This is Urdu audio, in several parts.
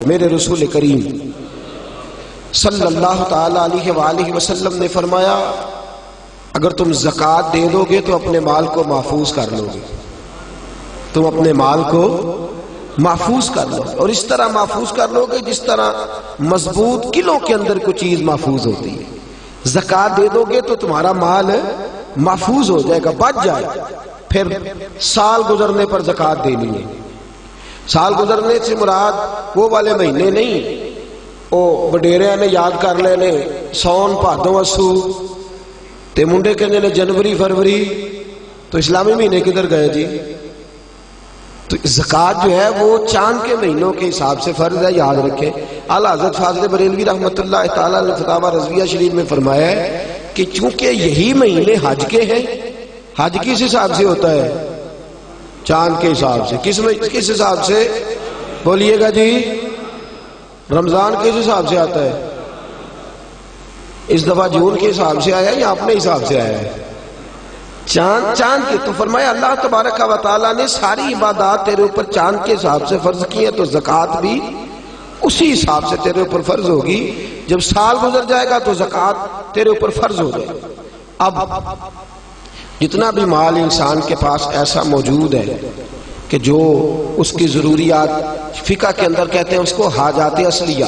میرے رسول کریم صلی اللہ تعالی علیہ وآلہ وسلم نے فرمایا اگر تم زکوٰۃ دے دو گے تو اپنے مال کو محفوظ کر لو گے، تم اپنے مال کو محفوظ کر لو اور اس طرح محفوظ کر لو گے جس طرح مضبوط قلعوں کے اندر کوئی چیز محفوظ ہوتی ہے۔ زکوٰۃ دے دو گے تو تمہارا مال محفوظ ہو جائے گا، بچ جائے گا، پھر سال گزرنے پر زکوٰۃ دینی ہے۔ سال گزرنے سے مراد وہ والے مہینے نہیں وہ وڈیرے نے یاد کر لینے سون بھادو اسو تے منڈے کہنے نے جنوری فروری، تو اسلامی مہینے کدھر گئے جی؟ تو زکوٰۃ جو ہے وہ چاند کے مہینوں کے حساب سے فرض ہے، یاد رکھیں۔ اعلیٰ حضرت فاضل بریلوی رحمۃ اللہ تعالیٰ نے فتاوی رضویہ شریف میں فرمایا ہے کہ چونکہ یہی مہینے حج کے ہیں، حج کس حساب سے ہوتا ہے؟ چاند کے حساب سے۔ کس حساب سے بولیے گا جی؟ رمضان کس حساب سے آتا ہے؟ اس دفعہ جون کے حساب سے آیا یا اپنے حساب سے آیا ہے؟ چاند کے۔ تو فرمایا اللہ تبارک و تعالیٰ نے ساری عبادات تیرے اوپر چاند کے حساب سے فرض کی ہے، تو زکوٰۃ بھی اسی حساب سے تیرے اوپر فرض ہوگی۔ جب سال گزر جائے گا تو زکوٰۃ تیرے اوپر فرض ہو جائے گا۔ اب جتنا بھی مال انسان کے پاس ایسا موجود ہے کہ جو اس کی ضروریات، فقہ کے اندر کہتے ہیں اس کو حاجات اصلیہ،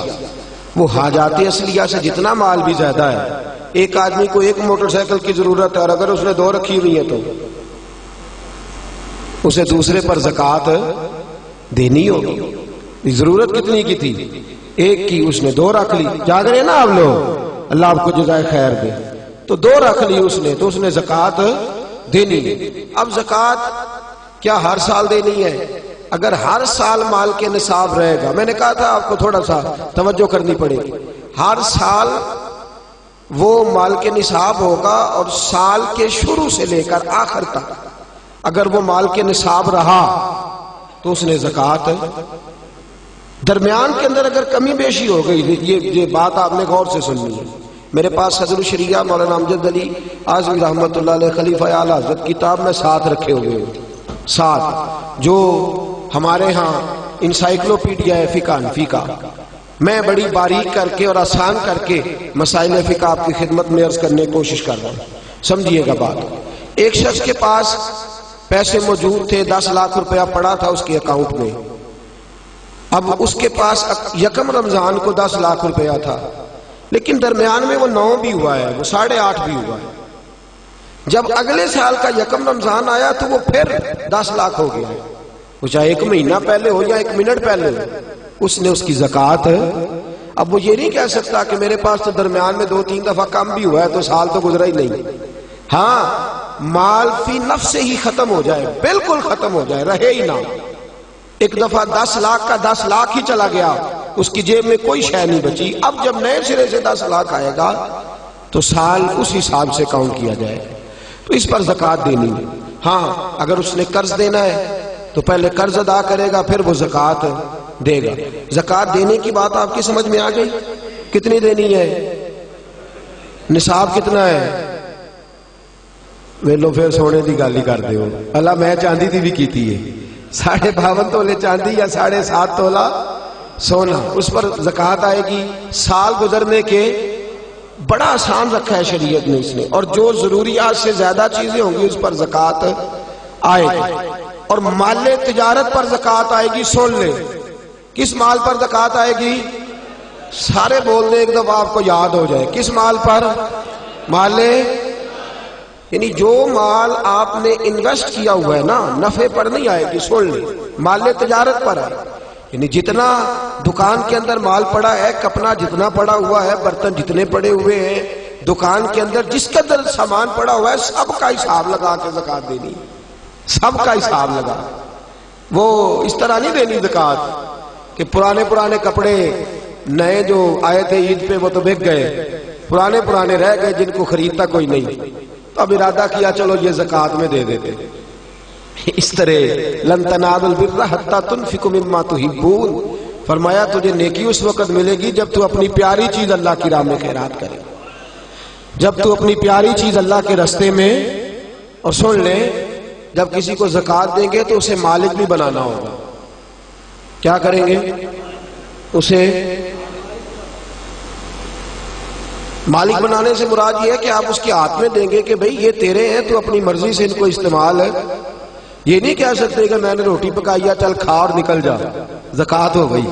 وہ حاجات اصلیہ سے جتنا مال بھی زیادہ ہے، ایک آدمی کو ایک موٹر سائیکل کی ضرورت ہے اور اگر اس نے دو رکھی ہوئی ہے تو اسے دوسرے پر زکوٰۃ دینی ہوگی۔ ضرورت کتنی کی تھی؟ ایک کی، اس نے دو رکھ لی۔ جاگ رہے نا آپ لوگ، اللہ آپ کو جزائے خیر دے۔ تو دو رکھ لی اس نے، تو اس نے زکوٰۃ دینی ہے۔ اب زکوٰۃ کیا ہر سال دینی ہے؟ اگر ہر سال مال کے نصاب رہے گا، میں نے کہا تھا آپ کو تھوڑا سا توجہ کرنی پڑے گی، ہر سال وہ مال کے نصاب ہوگا اور سال کے شروع سے لے کر آخر تک اگر وہ مال کے نصاب رہا تو اس نے زکوٰۃ، درمیان کے اندر اگر کمی بیشی ہو گئی، یہ بات آپ نے غور سے سننی ہے۔ میرے پاس صدر الشریعہ مولانا امجد علی اعظمی رحمۃ اللہ علیہ خلیفہ اعلیٰ حضرت کتاب میں ساتھ رکھے ہوئے ہیں، ساتھ جو ہمارے ہاں انسائکلوپیڈیا ہے فقہ حنفی کا، میں بڑی باریک کر کے اور آسان کر کے مسائل فقہ آپ کی خدمت میں عرض کرنے کی کوشش کر رہا ہوں، سمجھیے گا بات۔ ایک شخص کے پاس پیسے موجود تھے، 10 لاکھ روپیہ پڑا تھا اس کے اکاؤنٹ میں۔ اب اس کے پاس یکم رمضان کو 10 لاکھ روپیہ تھا، لیکن درمیان میں وہ 9 بھی ہوا ہے، وہ 8.5 بھی ہوا ہے۔ جب اگلے سال کا یکم رمضان آیا تو وہ پھر 10 لاکھ ہو گیا، وہ چاہے ایک مہینہ پہلے ہو یا ایک منٹ پہلے ہو، اس نے اس کی زکوٰۃ۔ اب وہ یہ نہیں کہہ سکتا کہ میرے پاس تو درمیان میں 2-3 دفعہ کم بھی ہوا ہے تو سال تو گزرا ہی نہیں۔ ہاں، مال فی نفس سے ہی ختم ہو جائے، بالکل ختم ہو جائے، رہے ہی نہ۔ ایک دفعہ 10 لاکھ کا 10 لاکھ ہی چلا گیا، اس کی جیب میں کوئی شے نہیں بچی۔ اب جب نئے سرے سے 10 لاکھ آئے گا تو سال اس حساب سے کاؤنٹ کیا جائے گا، تو اس پر زکوٰۃ دینی ہے۔ ہاں، اگر اس نے قرض دینا ہے تو پہلے قرض ادا کرے گا، پھر وہ زکوٰۃ دے گا۔ زکوٰۃ دینے کی بات آپ کی سمجھ میں آ گئی؟ کتنی دینی ہے؟ نصاب کتنا ہے؟ ویلو پھر سونے دی گل ہی کر دیو، اللہ میں چاندی دی بھی کیتی ہے، 52.5 تولے چاندی یا 7.5 تولہ سونا، اس پر زکوٰۃ آئے گی۔ سال گزرنے کے بڑا آسان رکھا ہے شریعت نے اس نے، اور جو ضروریات سے زیادہ چیزیں ہوں گی اس پر زکوٰۃ آئے گی۔ اور مال تجارت پر زکوٰۃ آئے گی، سن لیں کس مال پر زکوٰۃ آئے گی؟ سارے بول دیں ایک دفعہ آپ کو یاد ہو جائے، کس مال پر؟ مال، یعنی جو مال آپ نے انویسٹ کیا ہوا ہے نا، نفع پر نہیں آئے گی، سن لیں، مال تجارت پر ہے۔ یعنی جتنا دکان کے اندر مال پڑا ہے، کپنا جتنا پڑا ہوا ہے، برتن جتنے پڑے ہوئے ہیں دکان کے اندر، جس قدر سامان پڑا ہوا ہے سب کا حساب لگا کے زکوٰۃ دینی، سب کا حساب لگا۔ وہ اس طرح نہیں دینی زکوٰۃ کہ پرانے کپڑے نئے جو آئے تھے عید پہ وہ تو بک گئے، پرانے رہ گئے جن کو خریدتا کوئی نہیں، تو اب ارادہ کیا چلو یہ زکوٰۃ میں دے دیتے۔ اس طرح لن تنالوا البر حتی تنفقوا مما تحبون، فرمایا تجھے نیکی اس وقت ملے گی جب تو اپنی پیاری چیز اللہ کی راہ میں خیرات کرے، جب تو اپنی پیاری چیز اللہ کے راستے میں۔ اور سن لیں، جب کسی کو زکوٰۃ دیں گے تو اسے مالک بھی بنانا ہوگا۔ کیا کریں گے؟ اسے مالک بنانے سے مراد یہ ہے کہ آپ اس کے ہاتھ میں دیں گے کہ بھئی یہ تیرے ہیں، تو اپنی مرضی سے ان کو استعمال ہے. یہ نہیں کہہ سکتے کہ میں نے روٹی پکائی ہے چل کھا اور نکل جا، زکوٰۃ ہو گئی.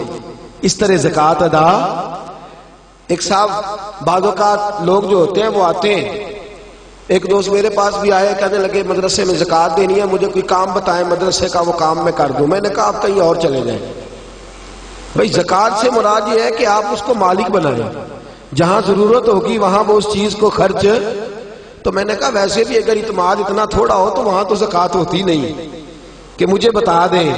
اس طرح زکوٰۃ ادا. ایک صاحب بعض اوقات لوگ جو ہوتے ہیں وہ آتے ہیں، ایک دوست میرے پاس بھی آئے، کہنے لگے مدرسے میں زکوٰۃ دینی ہے، مجھے کوئی کام بتائیں مدرسے کا، وہ کام میں کر دوں. میں نے کہا آپ کہیں اور چلے جائیں. بھئی زکوٰۃ سے مراد یہ ہے کہ آپ اس کو مالک بنائیں، جہاں ضرورت ہوگی وہاں وہ اس چیز کو خرچ. تو میں نے کہا ویسے بھی اگر اعتماد اتنا تھوڑا ہو تو وہاں تو زکوٰۃ ہوتی نہیں کہ مجھے بتا دیں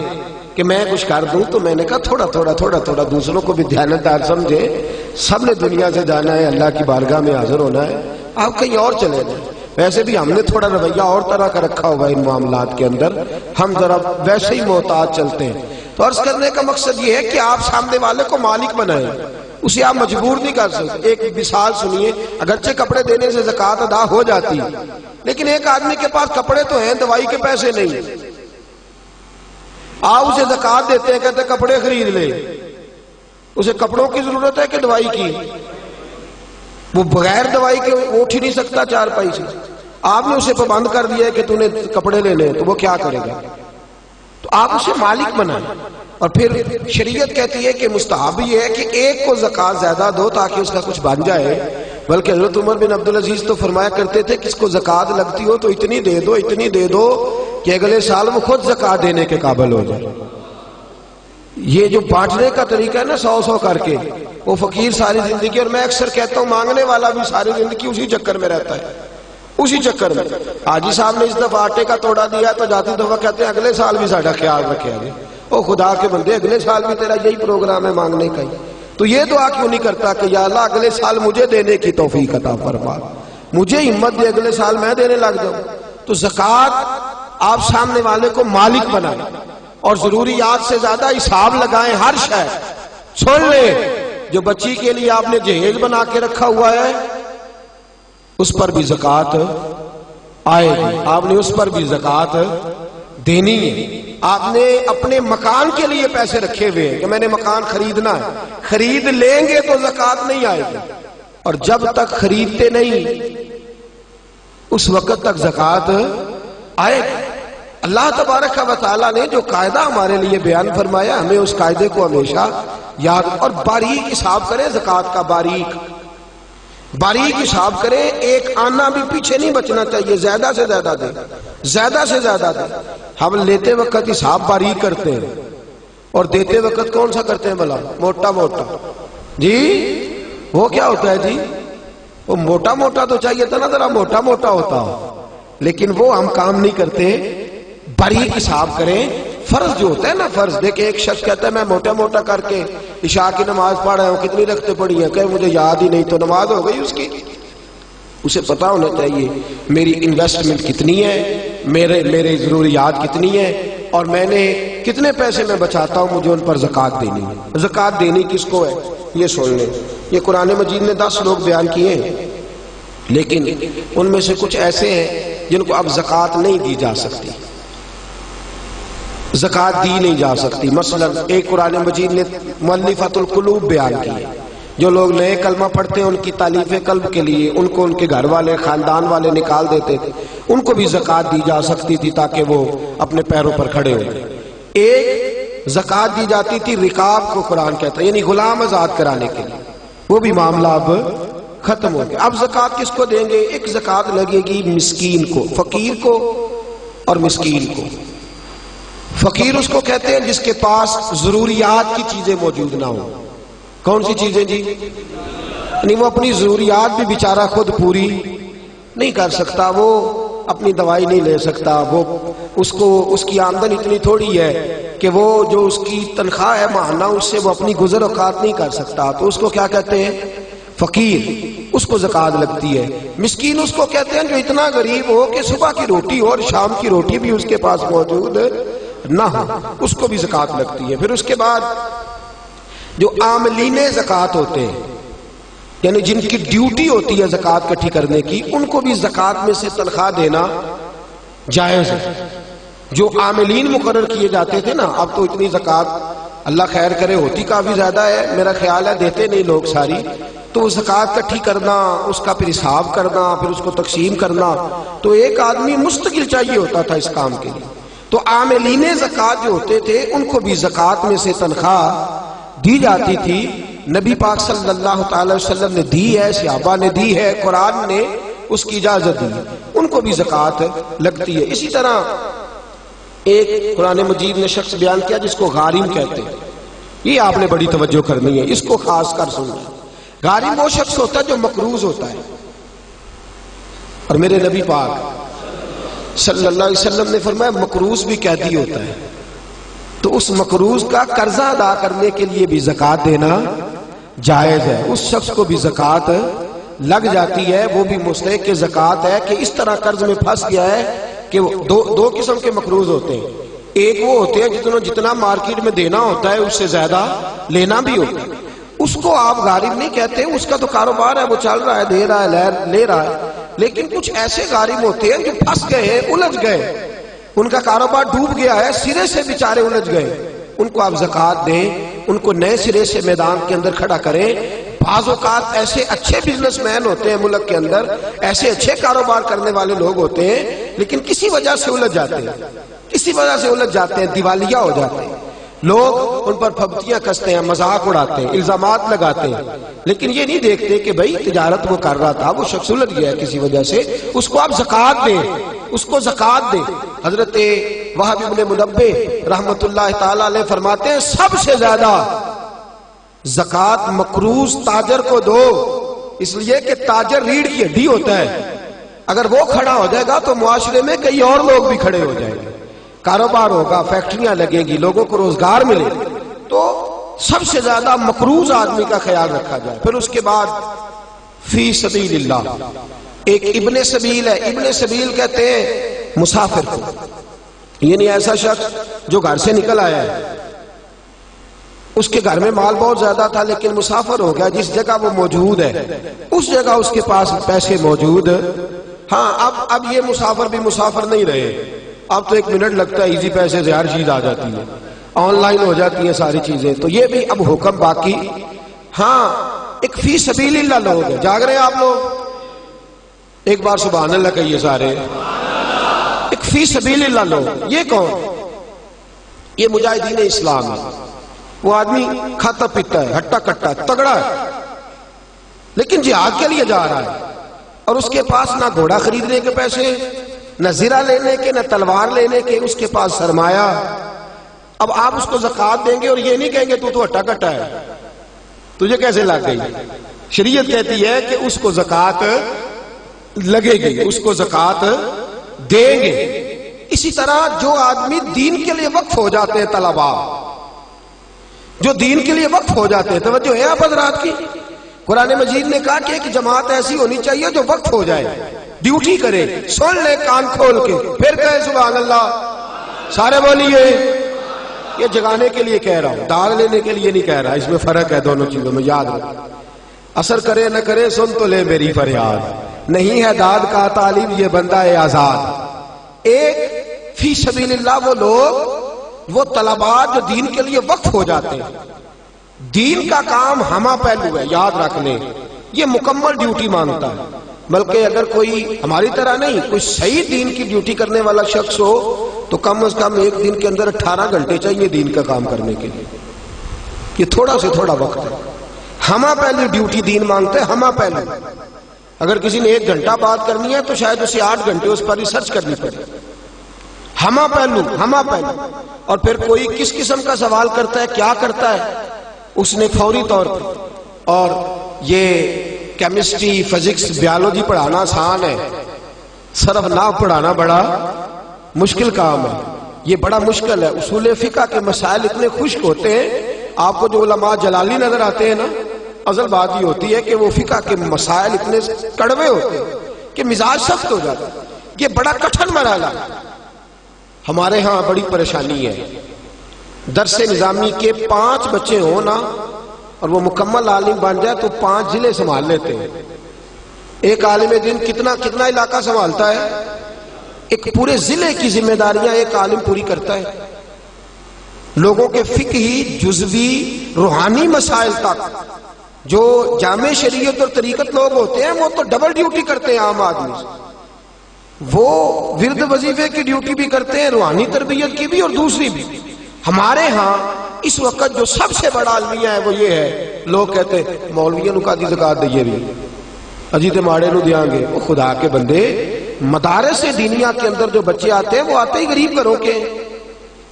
کہ میں کچھ کر دوں. تو میں نے کہا تھوڑا تھوڑا دوسروں کو بھی دیانتدار سمجھے. سب نے دنیا سے جانا ہے، اللہ کی بارگاہ میں حاضر ہونا ہے، آپ کہیں اور چلے جائیں. ویسے بھی ہم نے تھوڑا رویہ اور طرح کا رکھا ہوا ہے ان معاملات کے اندر، ہم ذرا ویسے ہی محتاط چلتے ہیں. تو عرض کرنے کا مقصد یہ ہے کہ آپ سامنے والے کو مالک بنائیں، اسے آپ مجبور نہیں کر سکتے. ایک مثال سنیے، اگرچہ کپڑے دینے سے زکوٰۃ ادا ہو جاتی، لیکن ایک آدمی کے پاس کپڑے تو ہیں، دوائی کے پیسے نہیں. آپ اسے زکوٰۃ دیتے ہیں، کہتے ہیں کپڑے خرید لے. اسے کپڑوں کی ضرورت ہے کہ دوائی کی؟ وہ بغیر دوائی کے اٹھ ہی نہیں سکتا چارپائی سے. آپ نے اسے پابند کر دیا ہے کہ تو نے کپڑے لینے ہیں، تو وہ کیا کرے گا؟ تو آپ اسے مالک بنائیں. اور پھر شریعت کہتی ہے کہ مستحب یہ ہے کہ ایک کو زکوٰۃ زیادہ دو تاکہ اس کا کچھ بن جائے. بلکہ حضرت عمر بن عبدالعزیز تو فرمایا کرتے تھے کس کو زکوٰۃ لگتی ہو تو اتنی دے دو کہ اگلے سال وہ خود زکوٰۃ دینے کے قابل ہو جائے. یہ جو بانٹنے کا طریقہ ہے نا 100 کر کے، وہ فقیر ساری زندگی، اور میں اکثر کہتا ہوں مانگنے والا بھی ساری زندگی اسی چکر میں رہتا ہے، اسی چکر میں. حاجی صاحب نے اس دفعہ آٹے کا توڑا دیا تو جاتی دفعہ کہتے ہیں اگلے سال بھی ساڈا خیال رکھے گا. او خدا کے بندے، اگلے سال بھی تیرا یہی پروگرام ہے مانگنے کا ہی، تو یہ دعا کیوں نہیں کرتا کہ یا اللہ اگلے سال مجھے دینے کی توفیق عطا فرما، مجھے ہمت دے اگلے سال میں دینے لگ جاؤں. تو زکوٰۃ آپ سامنے والے کو مالک بنائیں اور ضروریات سے زیادہ حساب لگائیں. ہر شے سن لیں، جو بچی کے لیے آپ نے جہیز بنا کے رکھا ہوا ہے اس پر بھی زکوٰۃ آئے گی، آپ نے اس پر بھی زکوٰۃ دینی ہے. آپ نے اپنے مکان کے لیے پیسے رکھے ہوئے ہیں کہ میں نے مکان خریدنا ہے، خرید لیں گے تو زکوٰۃ نہیں آئے گی، اور جب تک خریدتے نہیں اس وقت تک زکوٰۃ آئے گی. اللہ تبارک و تعالیٰ نے جو قاعدہ ہمارے لیے بیان فرمایا، ہمیں اس قاعدے کو ہمیشہ یاد اور باریک حساب کریں. زکوٰۃ کا باریک حساب کریں، ایک آنا بھی پیچھے نہیں بچنا چاہیے. زیادہ سے زیادہ دیں، زیادہ سے زیادہ دیں. ہم لیتے وقت حساب باریک کرتے ہیں اور دیتے وقت کون سا کرتے ہیں بھلا؟ موٹا. جی وہ کیا ہوتا ہے جی؟ وہ موٹا تو چاہیے تھا نا ذرا موٹا ہوتا ہو، لیکن وہ ہم کام نہیں کرتے. باریک حساب کریں. فرض جو ہوتا ہے نا، فرض دیکھیں ایک شخص کہتا ہے میں موٹا کر کے عشاء کی نماز پڑھ رہا ہوں، کتنی رکعتیں پڑھی ہیں؟ کہ مجھے یاد ہی نہیں، تو نماز ہو گئی اس کی. اسے پتا ہونا چاہیے میری انویسٹمنٹ کتنی ہے، میرے ضروریات کتنی ہے، اور میں نے کتنے پیسے میں بچاتا ہوں، مجھے ان پر زکوٰۃ دینی ہے. زکوٰۃ دینی کس کو ہے یہ سن لیں. یہ قرآن مجید نے 10 لوگ بیان کیے ہیں، لیکن ان میں سے کچھ ایسے ہیں جن کو اب زکوٰۃ نہیں دی جا سکتی، زکوٰۃ دی نہیں جا سکتی. مثلا ایک قرآن مجید نے مؤلفۃ القلوب بیان کی، جو لوگ نئے کلمہ پڑھتے ہیں ان کی تالیف قلب کے لیے ان کو ان کے گھر والے خاندان والے نکال دیتے تھے، ان کو بھی زکوٰۃ دی جا سکتی تھی تاکہ وہ اپنے پیروں پر کھڑے ہوں. ایک زکوٰۃ دی جاتی تھی رقاب کو قرآن کہتا ہے، یعنی غلام آزاد کرانے کے لیے، وہ بھی معاملہ اب ختم ہو گیا. اب زکوٰۃ کس کو دیں گے؟ ایک زکوٰۃ لگے گی مسکین کو، فقیر کو اور مسکین کو. فقیر اس کو کہتے ہیں جس کے پاس ضروریات کی چیزیں موجود نہ ہوں. کون سی چیزیں جی؟ یعنی وہ اپنی ضروریات بھی بیچارہ خود پوری نہیں کر سکتا، وہ اپنی دوائی نہیں لے سکتا، وہ اس کی آمدن اتنی تھوڑی ہے کہ وہ جو اس کی تنخواہ ہے ماہانہ اس سے وہ اپنی گزر اوقات نہیں کر سکتا. تو اس کو کیا کہتے ہیں؟ فقیر. اس کو زکوٰۃ لگتی ہے. مسکین اس کو کہتے ہیں جو اتنا غریب ہو کہ صبح کی روٹی اور شام کی روٹی بھی اس کے پاس موجود نہ ہو، اس کو بھی زکوٰۃ لگتی ہے. پھر اس کے بعد جو عاملین زکوٰۃ ہوتے ہیں، یعنی جن کی ڈیوٹی ہوتی ہے زکوٰۃ اکٹھی کرنے کی، ان کو بھی زکوٰۃ میں سے تنخواہ دینا جائز ہے. جو عاملین مقرر کیے جاتے تھے نا، اب تو اتنی زکوٰۃ اللہ خیر کرے ہوتی کافی زیادہ ہے، میرا خیال ہے دیتے نہیں لوگ ساری، تو وہ زکوٰۃ اکٹھی کرنا، اس کا پھر حساب کرنا، پھر اس کو تقسیم کرنا، تو ایک آدمی مستقل چاہیے ہوتا تھا اس کام کے لیے۔ تو عاملین زکوٰۃ جو ہوتے تھے ان کو بھی زکوٰۃ میں سے تنخواہ دی جاتی تھی۔ نبی پاک صلی اللہ تعالی وسلم نے دی ہے، صحابہ نے دی ہے، قرآن نے اس کی اجازت دی، ان کو بھی زکوٰۃ لگتی ہے۔ اسی طرح ایک قرآن مجید نے شخص بیان کیا جس کو غارم کہتے ہیں، یہ آپ نے بڑی توجہ کرنی ہے، اس کو خاص کر سننا۔ غارم وہ شخص ہوتا ہے جو مقروض ہوتا ہے، اور میرے نبی پاک صلی اللہ علیہ وسلم نے فرمایا مقروض بھی قیدی ہوتا ہے، تو اس مقروض کا قرضہ ادا کرنے کے لیے بھی زکوٰۃ دینا جائز ہے، اس شخص کو بھی زکوٰۃ لگ جاتی ہے، وہ بھی مستحق زکوٰۃ ہے کہ اس طرح قرض میں پھنس گیا ہے کہ دو قسم کے مقروض ہوتے ہیں، ایک وہ ہوتے ہیں جتنا مارکیٹ میں دینا ہوتا ہے اس سے زیادہ لینا بھی ہوتا ہے، اس کو آپ غارب نہیں کہتے، اس کا تو کاروبار ہے، وہ چل رہا ہے، دے رہا ہے، لے رہا ہے۔ لیکن کچھ ایسے غارب ہوتے ہیں جو پھنس گئے ہیں، الجھ گئے، ان کا کاروبار ڈوب گیا ہے، سرے سے بیچارے الجھ گئے، ان کو آپ زکوٰۃ دیں، ان کو نئے سرے سے میدان کے اندر کھڑا کریں۔ بعض اوقات ایسے اچھے بزنس مین ہوتے ہیں ملک کے اندر، ایسے اچھے کاروبار کرنے والے لوگ ہوتے ہیں، لیکن کسی وجہ سے الجھ جاتے ہیں، کسی وجہ سے الجھ جاتے ہیں، دیوالیہ ہو جاتے ہیں، لوگ ان پر پھبتیاں کستے ہیں، مذاق اڑاتے ہیں، الزامات لگاتے ہیں، لیکن یہ نہیں دیکھتے کہ بھائی تجارت وہ کر رہا تھا، وہ شخص الجھ گیا ہے کسی وجہ سے، اس کو آپ زکوٰۃ دیں، اس کو زکوٰۃ دیں۔ حضرت وہب ابن منبہ رحمت اللہ تعالی علیہ فرماتے ہیں سب سے زیادہ زکوٰۃ مقروض تاجر کو دو، اس لیے کہ تاجر ریڑھ کی ہڈی ہوتا ہے، اگر وہ کھڑا ہو جائے گا تو معاشرے میں کئی اور لوگ بھی کھڑے ہو جائیں گے، کاروبار ہوگا، فیکٹریاں لگیں گی، لوگوں کو روزگار ملے، تو سب سے زیادہ مقروض آدمی کا خیال رکھا جائے۔ پھر اس کے بعد فی سبیل اللہ، ایک ابن سبیل ہے، ابن سبیل کہتے ہیں مسافر کو، یعنی ایسا شخص جو گھر سے نکل آیا ہے، اس کے گھر میں مال بہت زیادہ تھا لیکن مسافر ہو گیا، جس جگہ وہ موجود ہے اس جگہ اس کے پاس پیسے موجود، ہاں اب یہ مسافر بھی مسافر نہیں رہے، اب تو 1 منٹ لگتا ہے، ایزی پیسے سے ہر چیز آ جاتی ہے، آن لائن ہو جاتی ہیں ساری چیزیں، تو یہ بھی اب حکم باقی، ہاں ایک فی سبیل اللہ لوگ ہیں، جاگ رہے ہیں آپ لوگ، ایک بار سبحان اللہ کہیے سارے، ایک فی سبیل اللہ لوگ، یہ کون؟ یہ مجاہدین اسلام ہے، وہ آدمی کھاتا پیتا ہے، ہٹا کٹا تگڑا ہے، لیکن جہاد کے لیے جا رہا ہے، اور اس کے پاس نہ گھوڑا خریدنے کے پیسے، نہ زرہ لینے کے، نہ تلوار لینے کے، اس کے پاس سرمایہ۔ اب آپ اس کو زکوٰۃ دیں گے اور یہ نہیں کہیں گے تو ہٹا کٹا ہے، تجھے کیسے لگ گئی؟ شریعت کہتی ہے کہ اس کو زکوٰۃ لگے گی، اس کو زکوٰۃ دیں گے۔ اسی طرح جو آدمی دین کے لیے وقف ہو جاتے ہیں، طلباء جو دین کے لیے وقف ہو جاتے ہیں، توجہ ہے آپ حضرات کی، قرآن مجید نے کہا کہ ایک جماعت ایسی ہونی چاہیے جو وقف ہو جائے، ڈیوٹی کرے، سن لے کان کھول کے، پھر کہے سبحان اللہ، سارے بولیے۔ یہ جگانے کے لیے کہہ رہا ہوں، داد لینے کے لیے نہیں کہہ رہا، اس میں فرق ہے دونوں چیزوں میں، یاد رکھیں۔ اثر کرے نہ کرے سن تو لے میری فریاد، نہیں ہے داد کا طالب یہ بندہ ہے آزاد۔ ایک فی سبیل اللہ وہ لوگ، وہ طلباء جو دین کے لیے وقف ہو جاتے ہیں، دین کا کام ہمہ پہلو ہے، یاد رکھ لیں، یہ مکمل ڈیوٹی مانگتا ہے، بلکہ اگر کوئی ہماری طرح نہیں، کوئی صحیح دین کی ڈیوٹی کرنے والا شخص ہو تو کم از کم ایک دن کے اندر 18 گھنٹے چاہیے دین کا کام کرنے کے لیے، یہ تھوڑا سے تھوڑا وقت ہے، ہمہ پہلو ڈیوٹی دین مانگتے ہیں، ہمہ پہلو۔ اگر کسی نے 1 گھنٹہ بات کرنی ہے تو شاید اسے 8 گھنٹے اس پر ریسرچ کرنی پڑے، ہمہ پہلو، ہمہ پہلو۔ اور پھر کوئی کس قسم کا سوال کرتا ہے، کیا کرتا ہے، اس نے فوری طور پر، اور یہ کیمسٹری، فزکس، بیالوجی پڑھانا آسان ہے، صرف نحو پڑھانا بڑا مشکل کام ہے، یہ بڑا مشکل ہے۔ اصول فقہ کے مسائل اتنے خشک ہوتے ہیں، آپ کو جو علماء جلالی نظر آتے ہیں نا، اصل بات یہ ہوتی ہے کہ وہ فقہ کے مسائل اتنے کڑوے ہوتے ہیں کہ مزاج سخت ہو جاتا ہے، یہ بڑا کٹھن مرحلہ ہے۔ ہمارے ہاں بڑی پریشانی ہے، درس نظامی کے 5 بچے ہوں نا اور وہ مکمل عالم بن جائے تو 5 ضلع سنبھال لیتے ہیں۔ ایک عالم دین کتنا علاقہ سنبھالتا ہے؟ ایک پورے ضلع کی ذمہ داریاں ایک عالم پوری کرتا ہے۔ لوگوں کے فقہی جزوی روحانی مسائل تک جو جامع شریعت اور طریقت لوگ ہوتے ہیں وہ تو ڈبل ڈیوٹی کرتے ہیں عام آدمی سے. وہ ورد وظیفے کی ڈیوٹی بھی کرتے ہیں, روحانی تربیت کی بھی اور دوسری بھی. ہمارے ہاں اس وقت جو سب سے بڑا المیہ ہے وہ یہ ہے, لوگ کہتے ہیں مولویوں نو کادی زکات دئیے بھی اجی تے ماڑے نو دیاں گے. وہ خدا کے بندے, مدارس دینیا کے اندر جو بچے آتے ہیں وہ آتے ہی غریب گھروں کے.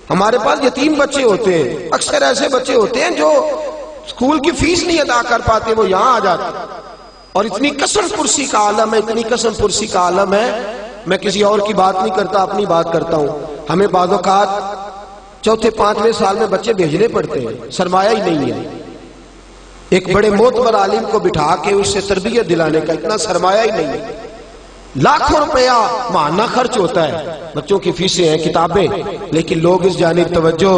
ہمارے پاس یتیم بچے ہوتے ہیں, اکثر ایسے بچے ہوتے ہیں جو اسکول کی فیس نہیں ادا کر پاتے, وہ یہاں آ جاتے ہیں. اور اتنی قسم پرسی کا عالم ہے, اتنی قسم پرسی کا عالم ہے. میں کسی اور کی بات نہیں کرتا, اپنی بات کرتا ہوں. ہمیں بعض اوقات چوتھے پانچویں سال میں بچے بھیجنے پڑتے ہیں, سرمایہ ہی نہیں ہے. ایک بڑے معتبر عالم کو بٹھا کے اس سے تربیت دلانے کا اتنا سرمایہ ہی نہیں ہے. لاکھوں روپیہ ماہانہ خرچ ہوتا ہے, بچوں کی فیسیں ہیں, کتابیں, لیکن لوگ اس جانب توجہ.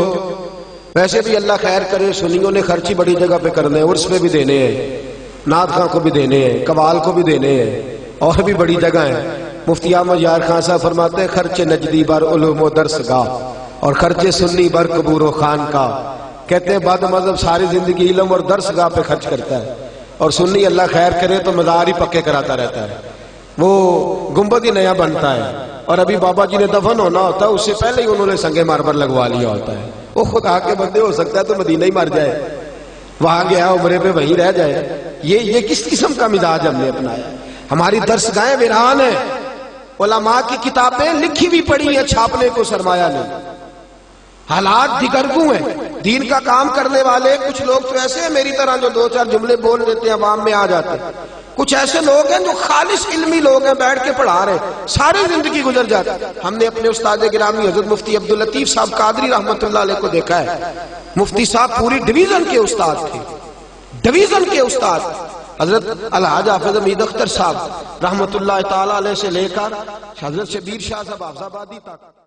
ویسے بھی اللہ خیر کرے, سنیوں نے خرچی بڑی جگہ پہ کرنے ہیں, عرس پہ بھی دینے ہیں, نعت خاں کو بھی دینے ہیں, قوال کو بھی دینے ہیں, اور بھی بڑی جگہ ہیں. مفتی احمد یار خان صاحب فرماتے ہیں خرچ نجدی بر علوم و درس گاہ اور خرچ سنی بر قبور و خان کا. کہتے ہیں بعد مذہب ساری زندگی علم اور درس گاہ پہ خرچ کرتا ہے, اور سنی اللہ خیر کرے تو مزار ہی پکے کراتا رہتا ہے. وہ گنبد ہی نیا بنتا ہے, اور ابھی بابا جی نے دفن ہونا ہوتا ہے اس سے پہلے ہی انہوں نے سنگ مارمر لگوا لیا ہوتا ہے. وہ خدا کے بندے, ہو سکتا ہے تو مدینہ ہی مر جائے, وہاں گیا عمرے پہ وہیں رہ جائے. یہ کس قسم کا مزاج ہم نے اپنایا؟ ہماری درس گاہیں ویران ہیں, علماء کی کتابیں لکھی بھی پڑی ہیں, چھاپنے کو سرمایہ نہیں. حالات دگرگوں ہیں. دین کا کام کرنے والے کچھ لوگ تو ایسے ہیں میری طرح جو دو چار جملے بول دیتے ہیں, عوام میں آ جاتے ہیں. کچھ ایسے لوگ ہیں جو خالص علمی لوگ ہیں, بیٹھ کے پڑھا رہے ہیں, ساری زندگی گزر جاتی. ہم نے اپنے استاد گرامی حضرت مفتی عبداللطیف صاحب قادری رحمۃ اللہ علیہ کو دیکھا ہے. مفتی صاحب پوری ڈویژن کے استاد تھے, ڈویژن کے استاد. حضرت الحاج حافظ حمید اختر صاحب رحمۃ اللہ تعالی علیہ سے لے کر حضرت شبیر شاہ صاحب حافظ آبادی تک